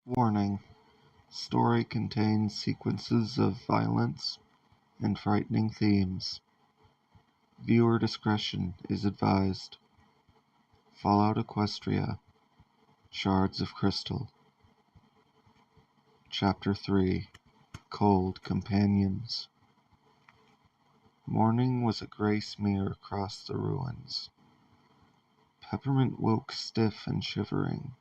Warning: Story contains sequences of violence and frightening themes. Viewer discretion is advised. Fallout Equestria, Shards of Crystal. Chapter 3: Cold Companions. Morning was a gray smear across the ruins. Peppermint woke stiff and shivering,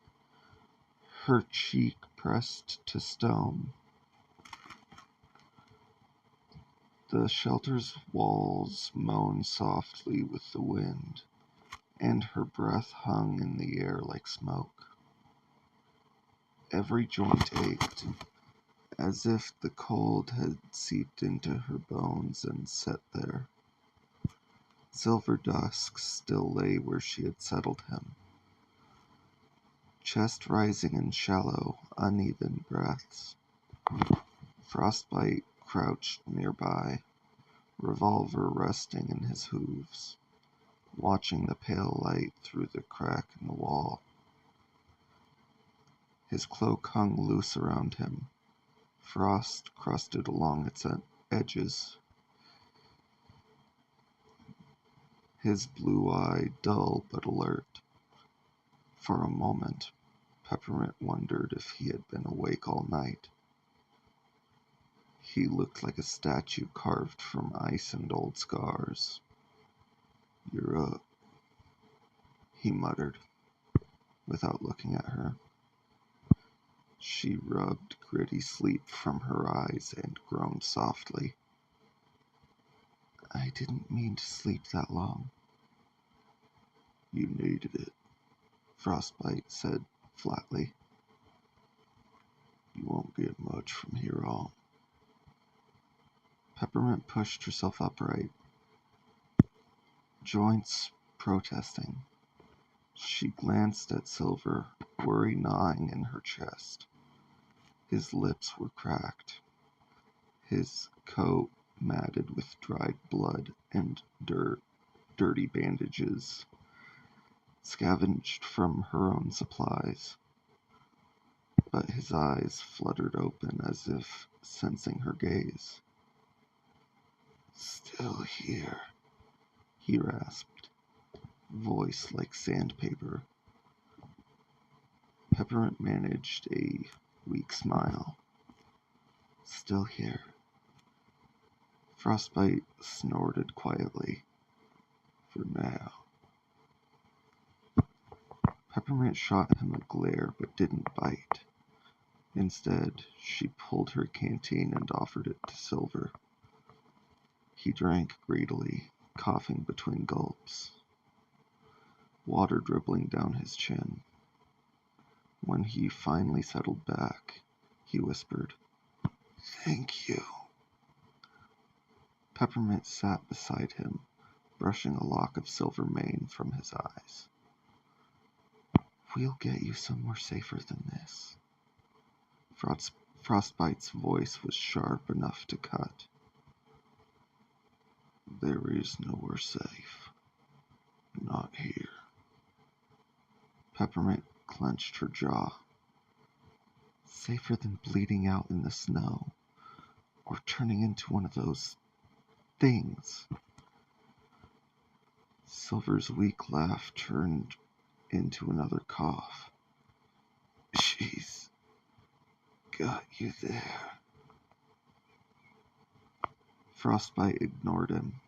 her cheek pressed to stone. The shelter's walls moaned softly with the wind, and her breath hung in the air like smoke. Every joint ached, as if the cold had seeped into her bones and set there. Silver Dusk still lay where she had settled him, chest rising in shallow, uneven breaths. Frostbite crouched nearby, revolver resting in his hooves, watching the pale light through the crack in the wall. His cloak hung loose around him, frost crusted along its edges. His blue eye dull but alert. For a moment, Peppermint wondered if he had been awake all night. He looked like a statue carved from ice and old scars. "You're up," he muttered, without looking at her. She rubbed gritty sleep from her eyes and groaned softly. "I didn't mean to sleep that long." "You needed it," Frostbite said flatly. "You won't get much from here on." Peppermint pushed herself upright, joints protesting. She glanced at Silver, worry gnawing in her chest. His lips were cracked, his coat matted with dried blood and dirty bandages, scavenged from her own supplies. But his eyes fluttered open as if sensing her gaze. "Still here," he rasped, voice like sandpaper. Peppermint managed a weak smile. "Still here." Frostbite snorted quietly. "For now." Peppermint shot him a glare but didn't bite. Instead, she pulled her canteen and offered it to Silver. He drank greedily, coughing between gulps, water dribbling down his chin. When he finally settled back, he whispered, "Thank you." Peppermint sat beside him, brushing a lock of silver mane from his eyes. "We'll get you somewhere safer than this." Frostbite's voice was sharp enough to cut. "There is nowhere safe. Not here." Peppermint clenched her jaw. "Safer than bleeding out in the snow, or turning into one of those things." Silver's weak laugh turned into another cough. "She's got you there." Frostbite ignored him.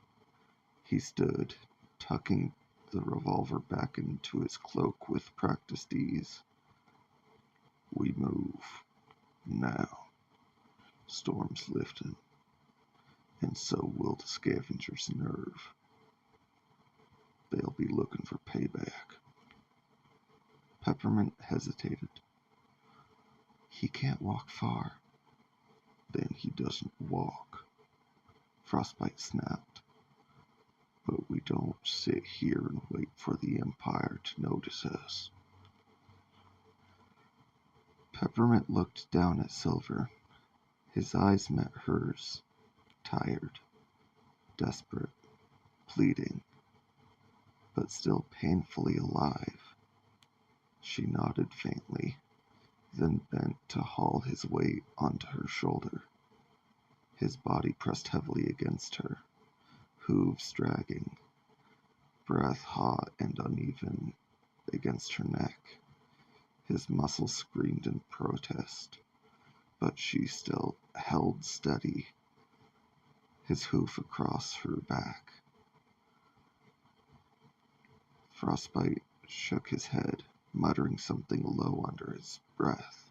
He stood, tucking the revolver back into his cloak with practiced ease. "We move. Now. Storm's lifting, and so will the scavenger's nerve. They'll be looking for payback." Peppermint hesitated. "He can't walk far." "Then he doesn't walk," Frostbite snapped. "But we don't sit here and wait for the Empire to notice us." Peppermint looked down at Silver. His eyes met hers, tired, desperate, pleading, but still painfully alive. She nodded faintly, then bent to haul his weight onto her shoulder. His body pressed heavily against her, hooves dragging, breath hot and uneven against her neck. His muscles screamed in protest, but she still held steady, his hoof across her back. Frostbite shook his head, muttering something low under his breath,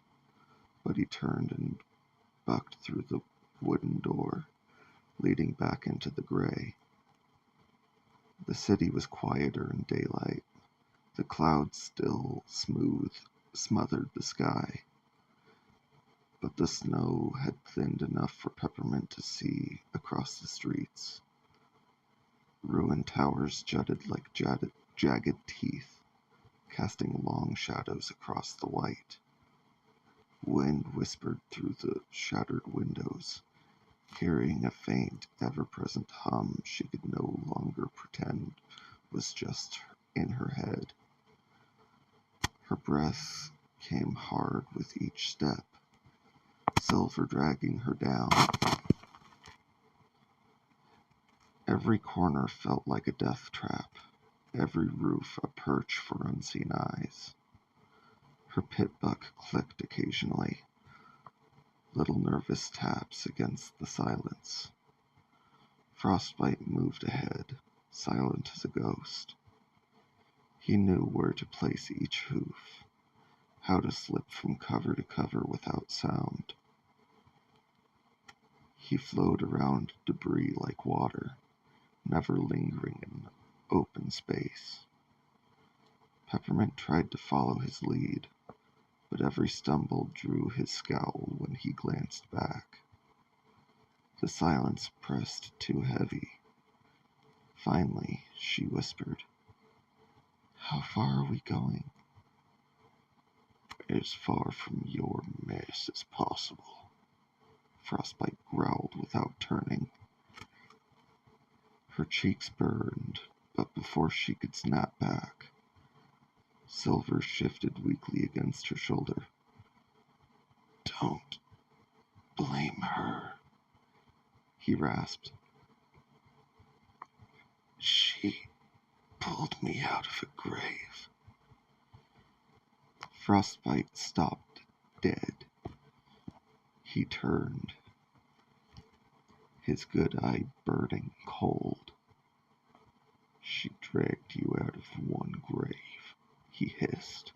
but he turned and bucked through the wooden door, leading back into the gray. The city was quieter in daylight. The clouds still smothered the sky, but the snow had thinned enough for Peppermint to see across the streets. Ruined towers jutted like jagged teeth, casting long shadows across the white. Wind whispered through the shattered windows, carrying a faint, ever-present hum she could no longer pretend was just in her head. Her breath came hard with each step, Silver dragging her down. Every corner felt like a death trap, every roof a perch for unseen eyes. Her pit-buck clicked occasionally, little nervous taps against the silence. Frostbite moved ahead, silent as a ghost. He knew where to place each hoof, how to slip from cover to cover without sound. He flowed around debris like water, never lingering in open space. Peppermint tried to follow his lead, but every stumble drew his scowl when he glanced back. The silence pressed too heavy. Finally, she whispered, "How far are we going?" "As far from your mess as possible," Frostbite growled without turning. Her cheeks burned, but before she could snap back, Silver shifted weakly against her shoulder. "Don't blame her," he rasped. "She pulled me out of a grave." Frostbite stopped dead. He turned, his good eye burning cold. "She dragged you out of one grave," he hissed,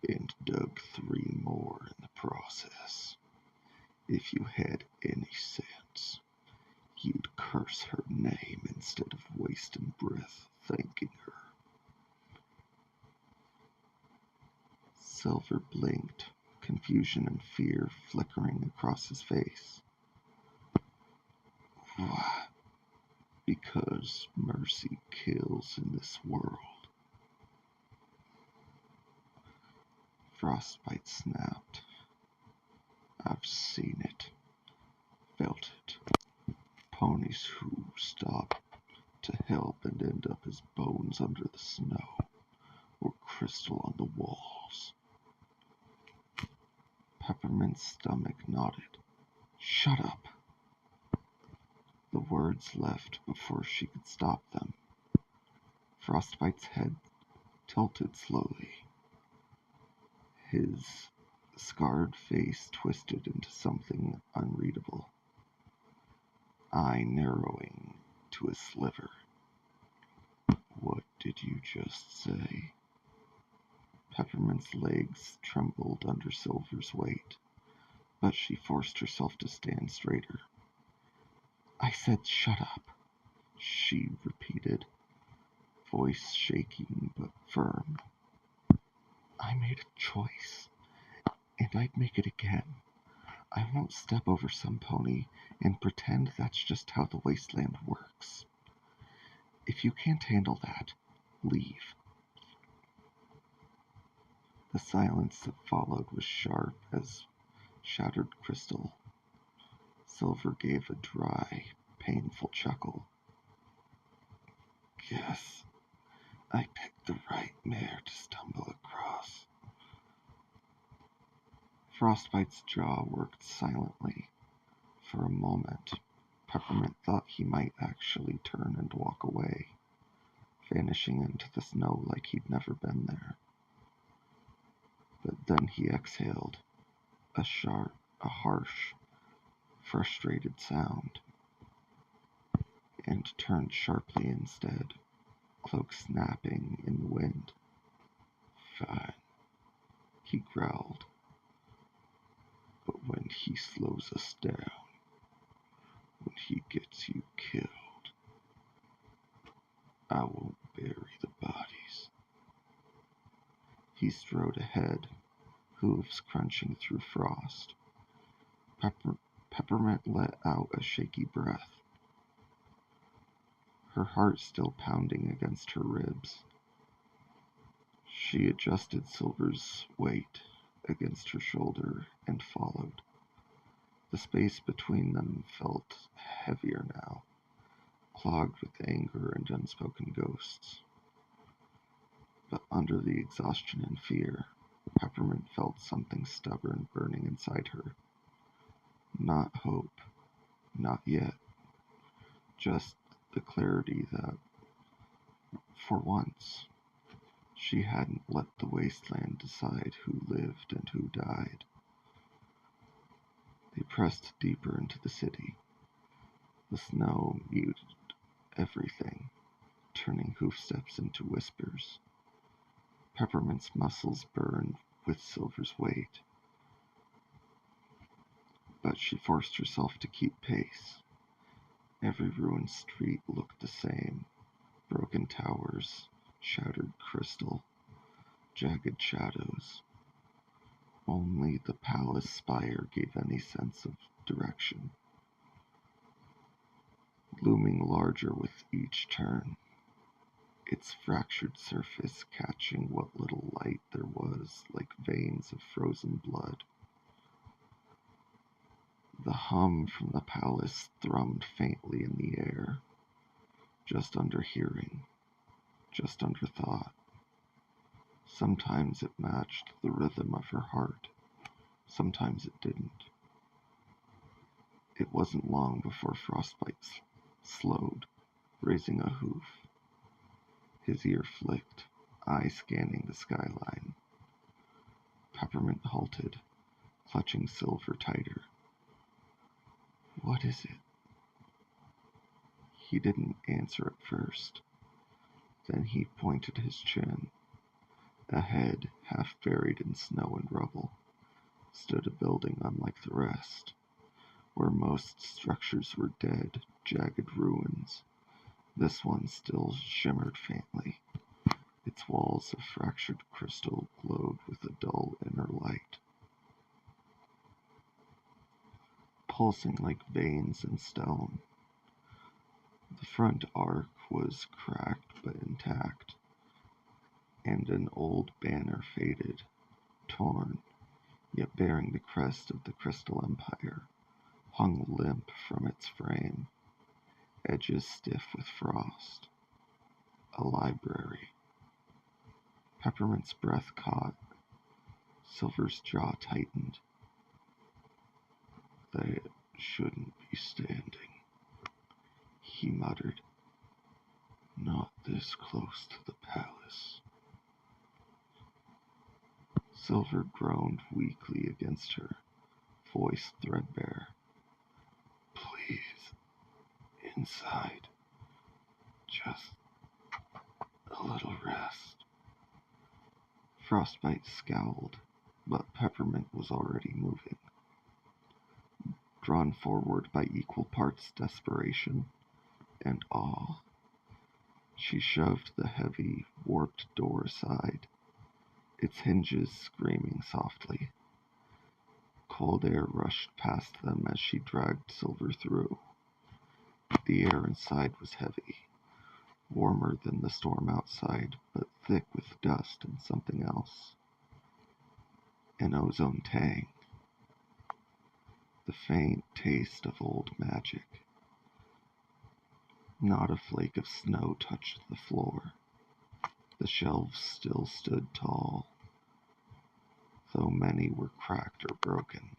"and dug 3 more in the process. If you had any sense, you'd curse her name instead of wasting breath thanking her." Silver blinked, confusion and fear flickering across his face. "Why? Because mercy kills in this world." Frostbite snapped. "I've seen it, felt it. Ponies who stop to help and end up as bones under the snow, or crystal on the walls." Peppermint's stomach nodded. "Shut up." The words left before she could stop them. Frostbite's head tilted slowly. His scarred face twisted into something unreadable, eye narrowing to a sliver. "What did you just say?" Peppermint's legs trembled under Silver's weight, but she forced herself to stand straighter. "I said shut up," she repeated, voice shaking but firm. "I made a choice, and I'd make it again. I won't step over some pony and pretend that's just how the wasteland works. If you can't handle that, leave." The silence that followed was sharp as shattered crystal. Silver gave a dry, painful chuckle. "Guess I picked the right mare to stumble across." Frostbite's jaw worked silently. For a moment, Peppermint thought he might actually turn and walk away, vanishing into the snow like he'd never been there. But then he exhaled, a harsh, frustrated sound, and turned sharply instead, cloak snapping in the wind. "Fine," he growled, "but when he slows us down, when he gets you killed, I won't bury the bodies." He strode ahead, hooves crunching through frost. Peppermint let out a shaky breath, her heart still pounding against her ribs. She adjusted Silver's weight against her shoulder and followed. The space between them felt heavier now, clogged with anger and unspoken ghosts. But under the exhaustion and fear, Peppermint felt something stubborn burning inside her. Not hope, not yet, just the clarity that, for once, she hadn't let the wasteland decide who lived and who died. They pressed deeper into the city. The snow muted everything, turning hoofsteps into whispers. Peppermint's muscles burned with Silver's weight, but she forced herself to keep pace. Every ruined street looked the same: broken towers, shattered crystal, jagged shadows. Only the palace spire gave any sense of direction, looming larger with each turn, its fractured surface catching what little light there was like veins of frozen blood. The hum from the palace thrummed faintly in the air, just under hearing, just under thought. Sometimes it matched the rhythm of her heart, sometimes it didn't. It wasn't long before Frostbite slowed, raising a hoof. His ear flicked, eye scanning the skyline. Peppermint halted, clutching Silver tighter. "What is it?" He didn't answer at first. Then he pointed his chin. Ahead, half buried in snow and rubble, stood a building unlike the rest. Where most structures were dead, jagged ruins, this one still shimmered faintly. Its walls of fractured crystal glowed with a dull inner light, pulsing like veins in stone. The front arc was cracked but intact, and an old banner faded, torn, yet bearing the crest of the Crystal Empire, hung limp from its frame, edges stiff with frost. A library. Peppermint's breath caught. Silver's jaw tightened. "They shouldn't be standing," he muttered. "Not this close to the palace." Silver groaned weakly against her, voice threadbare. "Please, inside. Just a little rest." Frostbite scowled, but Peppermint was already moving. Drawn forward by equal parts desperation and awe, she shoved the heavy, warped door aside, its hinges screaming softly. Cold air rushed past them as she dragged Silver through. The air inside was heavy, warmer than the storm outside, but thick with dust and something else. An ozone tang. The faint taste of old magic. Not a flake of snow touched the floor. The shelves still stood tall, though many were cracked or broken.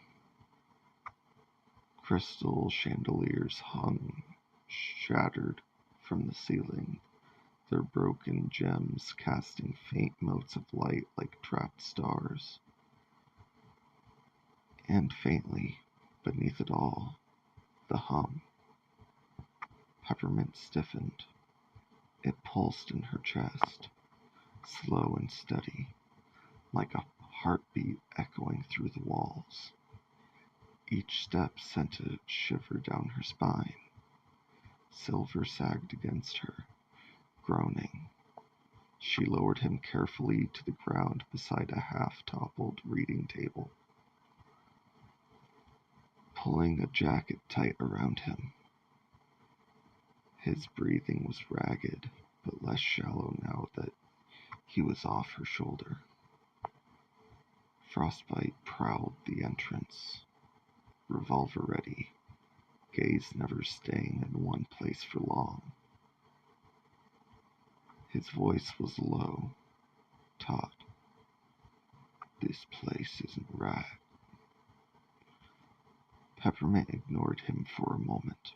Crystal chandeliers hung, shattered from the ceiling, their broken gems casting faint motes of light like trapped stars. And faintly, beneath it all, the hum. Peppermint stiffened. It pulsed in her chest, slow and steady, like a heartbeat echoing through the walls. Each step sent a shiver down her spine. Silver sagged against her, groaning. She lowered him carefully to the ground beside a half-toppled reading table, pulling a jacket tight around him. His breathing was ragged, but less shallow now that he was off her shoulder. Frostbite prowled the entrance, revolver ready, gaze never staying in one place for long. His voice was low, taut. This place isn't right. Peppermint ignored him for a moment,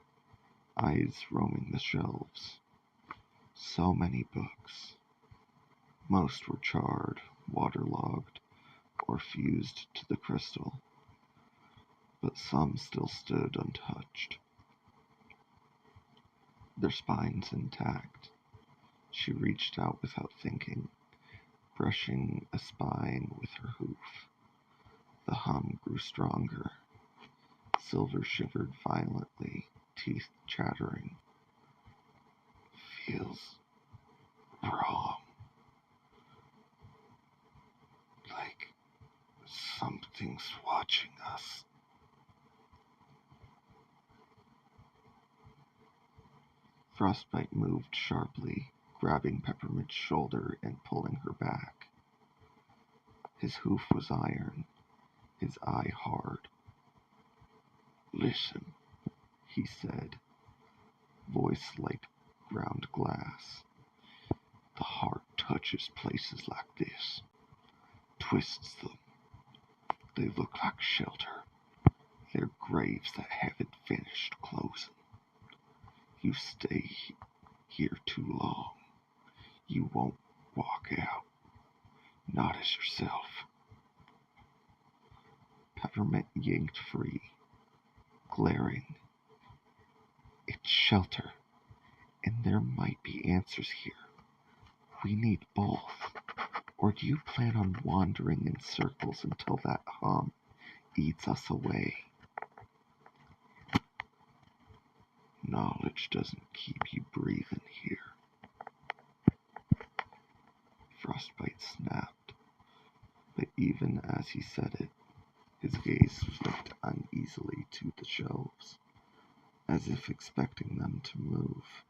eyes roaming the shelves. So many books. Most were charred, waterlogged, or fused to the crystal, but some still stood untouched, their spines intact. She reached out without thinking, brushing a spine with her hoof. The hum grew stronger. Silver shivered violently, teeth chattering. Feels wrong. Like something's watching us. Frostbite moved sharply, grabbing Peppermint's shoulder and pulling her back. His hoof was iron, his eye hard. Listen, he said, voice like ground glass. The heart touches places like this, twists them. They look like shelter. They're graves that haven't finished closing. You stay here too long, you won't walk out. Not as yourself. Peppermint yanked free, glaring. It's shelter, and there might be answers here. We need both. Or do you plan on wandering in circles until that hum eats us away? Knowledge doesn't keep you breathing here. Frostbite snapped, but even as he said it, his gaze flicked uneasily to the shelves, as if expecting them to move.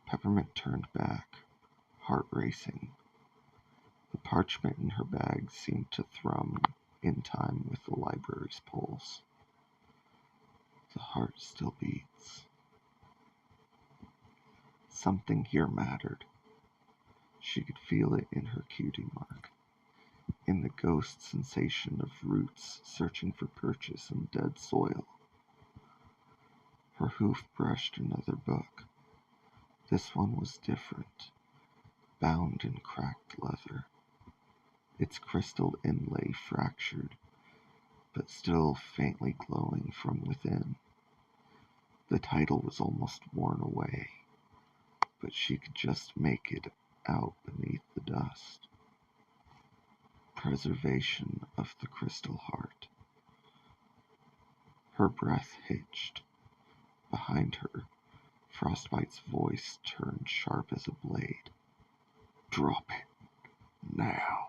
Peppermint turned back, heart racing. The parchment in her bag seemed to thrum in time with the library's pulse. The heart still beats. Something here mattered. She could feel it in her cutie mark, in the ghost sensation of roots searching for purchase in dead soil. Her hoof brushed another book. This one was different, bound in cracked leather, its crystal inlay fractured, but still faintly glowing from within. The title was almost worn away, but she could just make it out beneath the dust. Preservation of the Crystal Heart. Her breath hitched. Behind her, Frostbite's voice turned sharp as a blade. Drop it. Now.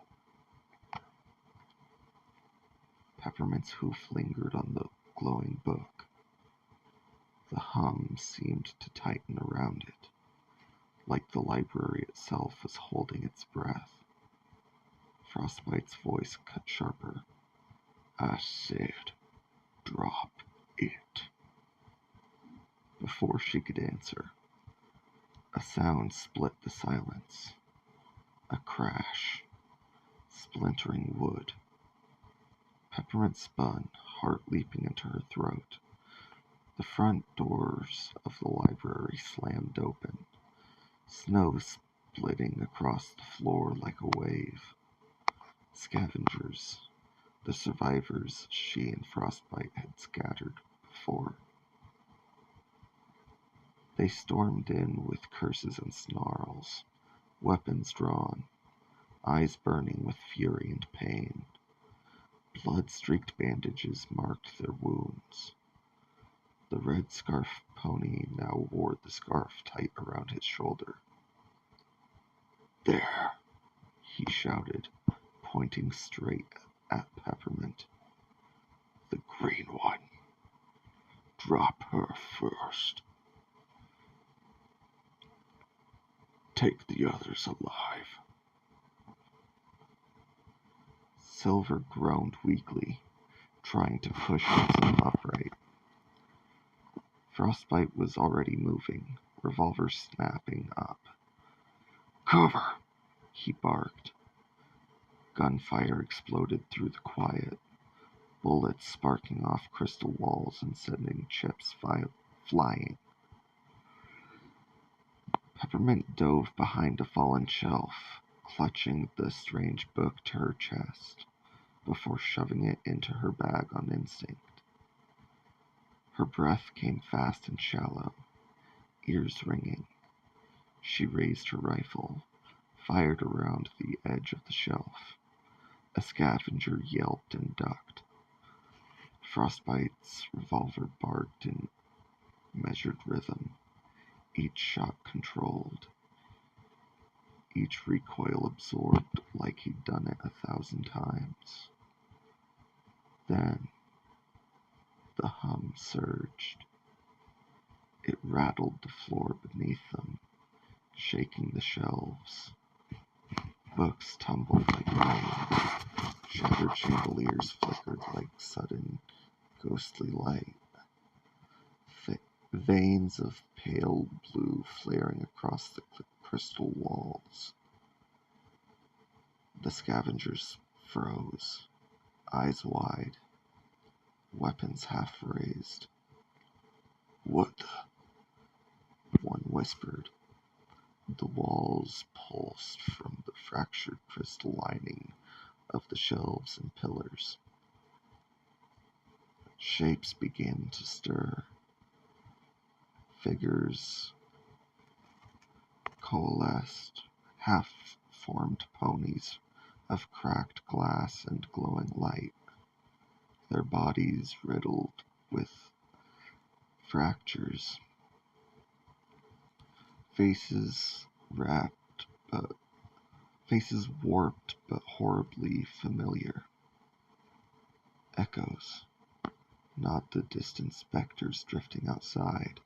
Peppermint's hoof lingered on the glowing book. The hum seemed to tighten around it, like the library itself was holding its breath. Frostbite's voice cut sharper. I said, drop it. Before she could answer, a sound split the silence. A crash. splintering wood. Peppermint spun, heart leaping into her throat. The front doors of the library slammed open, snow splitting across the floor like a wave. Scavengers, the survivors she and Frostbite had scattered before. They stormed in with curses and snarls, weapons drawn, eyes burning with fury and pain. Blood-streaked bandages marked their wounds. The red scarf pony now wore the scarf tight around his shoulder. "There!" he shouted, pointing straight at Peppermint. "The green one. Drop her first. Take the others alive." Silver groaned weakly, trying to push himself upright. Frostbite was already moving, revolver snapping up. "Cover!" he barked. Gunfire exploded through the quiet, bullets sparking off crystal walls and sending chips flying. Peppermint dove behind a fallen shelf, clutching the strange book to her chest, before shoving it into her bag on instinct. Her breath came fast and shallow, ears ringing. She raised her rifle, fired around the edge of the shelf. A scavenger yelped and ducked. Frostbite's revolver barked in measured rhythm, each shot controlled, each recoil absorbed like he'd done it 1,000 times. Then the hum surged. It rattled the floor beneath them, shaking the shelves. Books tumbled like rain. Shattered chandeliers flickered like sudden, ghostly light. Veins of pale blue flaring across the crystal walls. The scavengers froze, eyes wide, weapons half raised. "What the?" one whispered. The walls pulsed from the fractured crystal lining of the shelves and pillars. Shapes began to stir. Figures coalesced, half-formed ponies of cracked glass and glowing light, their bodies riddled with fractures, faces warped but horribly familiar. Echoes, not the distant specters drifting outside,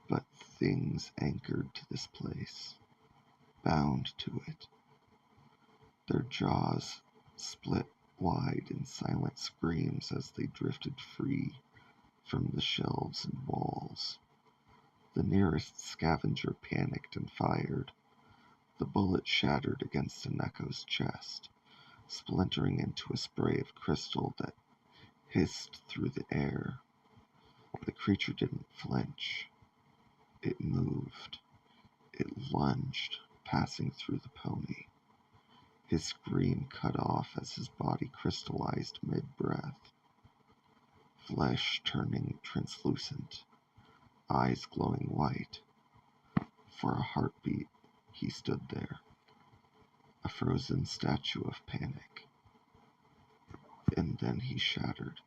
but things anchored to this place, bound to it. Their jaws split wide in silent screams as they drifted free from the shelves and walls. The nearest scavenger panicked and fired. The bullet shattered against an echo's chest, splintering into a spray of crystal that hissed through the air. The creature didn't flinch. It moved. It lunged, passing through the pony. His scream cut off as his body crystallized mid-breath, flesh turning translucent, eyes glowing white. For a heartbeat, he stood there, a frozen statue of panic. And then he shattered,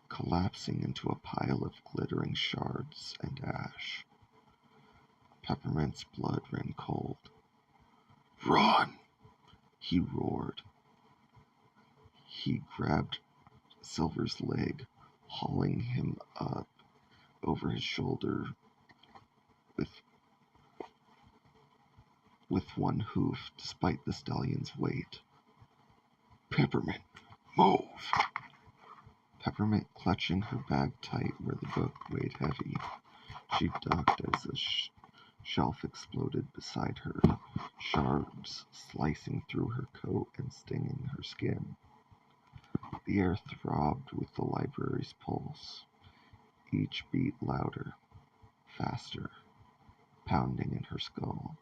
collapsing into a pile of glittering shards and ash. Peppermint's blood ran cold. "Run!" he roared. He grabbed Silver's leg, hauling him up over his shoulder with one hoof, despite the stallion's weight. "Peppermint, move!" Peppermint clutching her bag tight where the book weighed heavy. She ducked as a Shelf exploded beside her, shards slicing through her coat and stinging her skin. The air throbbed with the library's pulse, each beat louder, faster, pounding in her skull.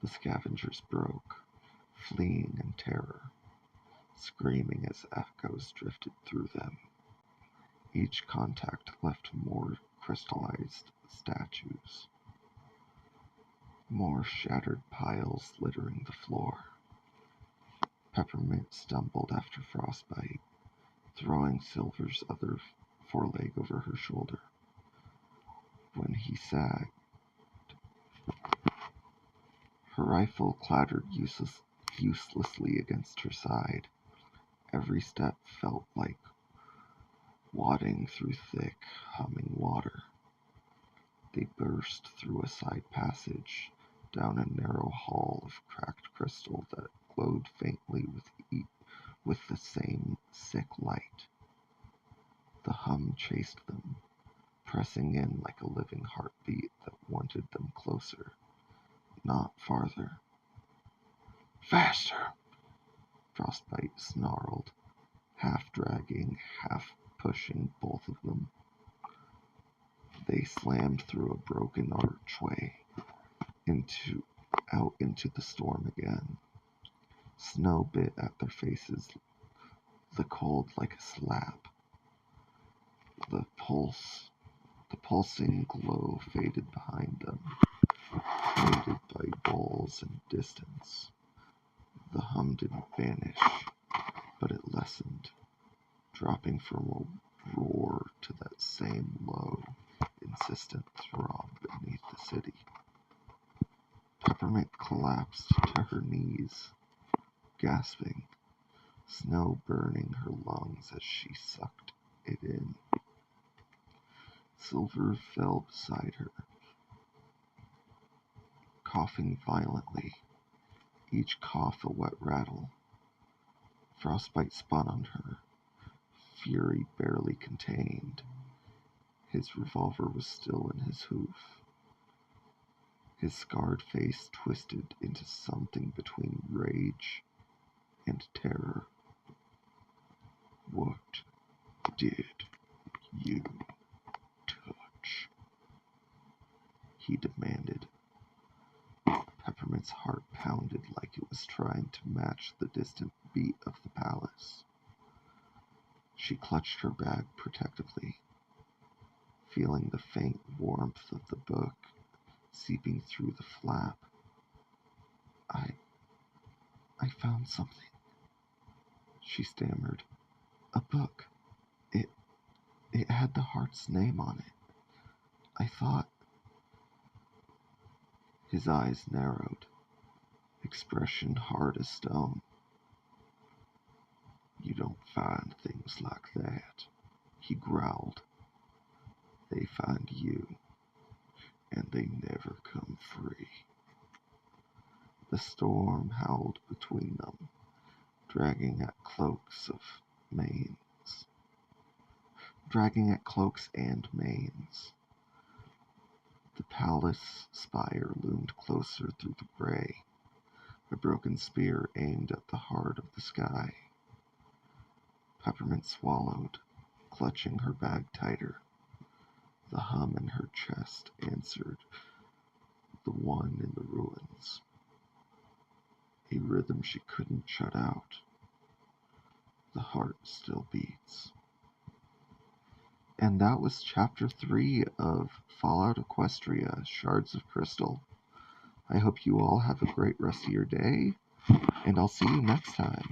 The scavengers broke, fleeing in terror, screaming as echoes drifted through them. Each contact left more crystallized statues, more shattered piles littering the floor. Peppermint stumbled after Frostbite, throwing Silver's other foreleg over her shoulder. When he sagged, her rifle clattered uselessly against her side. Every step felt like wading through thick, humming water. They burst through a side passage, down a narrow hall of cracked crystal that glowed faintly with the same sick light. The hum chased them, pressing in like a living heartbeat that wanted them closer, not farther. Faster! Frostbite snarled, half dragging, half pushing both of them. They slammed through a broken archway, out into the storm again. Snow bit at their faces, the cold like a slap. The pulsing glow faded behind them, faded by walls and distance. The hum didn't vanish, but it lessened, dropping from a roar to that same low, insistent throb beneath the city. Peppermint collapsed to her knees, gasping, snow burning her lungs as she sucked it in. Silver fell beside her, coughing violently, each cough a wet rattle. Frostbite spun on her, fury barely contained. His revolver was still in his hoof. His scarred face twisted into something between rage and terror. What did you touch? He demanded. Peppermint's heart pounded like it was trying to match the distant beat of the palace. She clutched her bag protectively, feeling the faint warmth of the book seeping through the flap. I found something, she stammered. A book. It had the heart's name on it. I thought. His eyes narrowed, expression hard as stone. You don't find things like that, he growled. They find you, and they never come free. The storm howled between them, dragging at cloaks and manes. The palace spire loomed closer through the gray, a broken spear aimed at the heart of the sky. Peppermint swallowed, clutching her bag tighter. The hum in her chest answered the one in the ruins, a rhythm she couldn't shut out. The heart still beats. And that was Chapter 3 of Fallout Equestria, Shards of Crystal. I hope you all have a great rest of your day, and I'll see you next time.